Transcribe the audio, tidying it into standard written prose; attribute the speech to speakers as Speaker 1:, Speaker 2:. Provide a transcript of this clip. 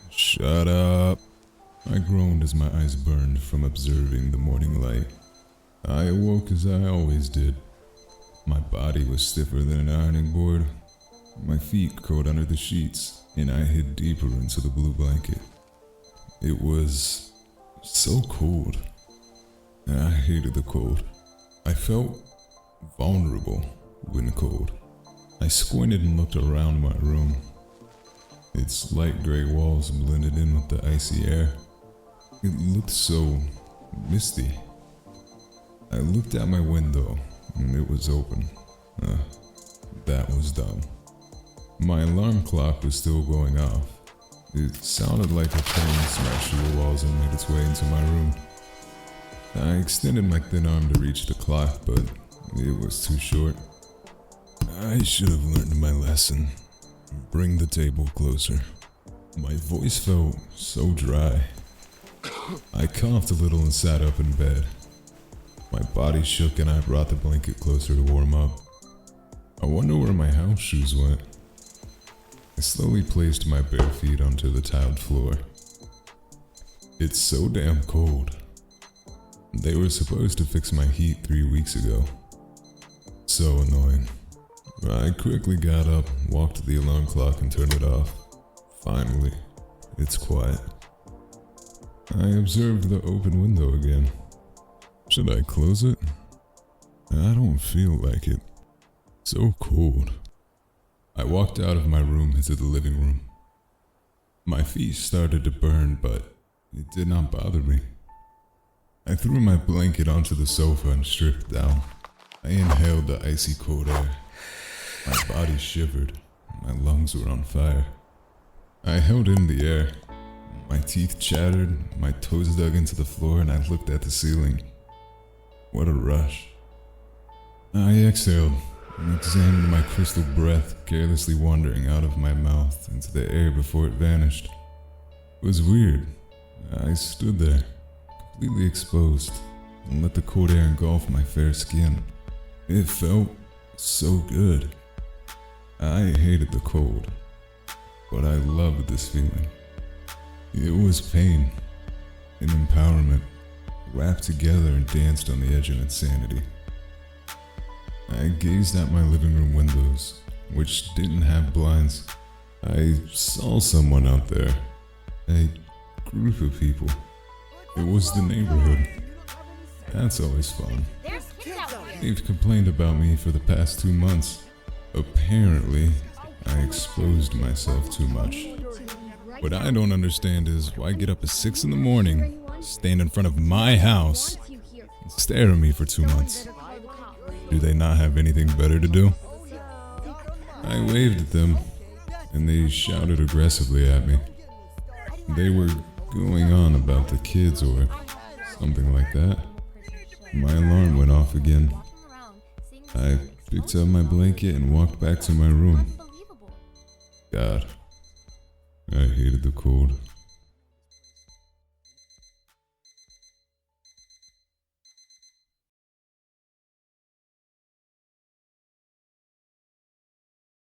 Speaker 1: Shut up. I groaned as my eyes burned from observing the morning light. I awoke as I always did. My body was stiffer than an ironing board. My feet curled under the sheets, and I hid deeper into the blue blanket. It was so cold. I hated the cold. I felt vulnerable when cold. I squinted and looked around my room. Its light gray walls blended in with the icy air. It looked so misty. I looked out my window and it was open. That was dumb. My alarm clock was still going off. It sounded like a train smashed through the walls and made its way into my room. I extended my thin arm to reach the clock, but it was too short. I should have learned my lesson. Bring the table closer. My voice felt so dry. I coughed a little and sat up in bed. My body shook and I brought the blanket closer to warm up. I wonder where my house shoes went. I slowly placed my bare feet onto the tiled floor. It's so damn cold. They were supposed to fix my heat 3 weeks ago. So annoying. I quickly got up, walked to the alarm clock and turned it off. Finally, it's quiet. I observed the open window again. Should I close it? I don't feel like it. So cold. I walked out of my room into the living room. My feet started to burn, but it did not bother me. I threw my blanket onto the sofa and stripped down. I inhaled the icy cold air. My body shivered. My lungs were on fire. I held in the air. My teeth chattered, my toes dug into the floor, and I looked at the ceiling. What a rush. I exhaled and examined my crystal breath carelessly wandering out of my mouth into the air before it vanished. It was weird. I stood there, completely exposed, and let the cold air engulf my fair skin. It felt so good. I hated the cold, but I loved this feeling. It was pain and empowerment wrapped together and danced on the edge of insanity. I gazed at my living room windows, which didn't have blinds. I saw someone out there, a group of people. It was the neighborhood. That's always fun. They've complained about me for the past 2 months. Apparently, I exposed myself too much. What I don't understand is why get up at 6 in the morning, stand in front of my house, and stare at me for 2 months. Do they not have anything better to do? I waved at them, and they shouted aggressively at me. They were going on about the kids or something like that. My alarm went off again. I picked up my blanket and walked back to my room. God, I hated the cold.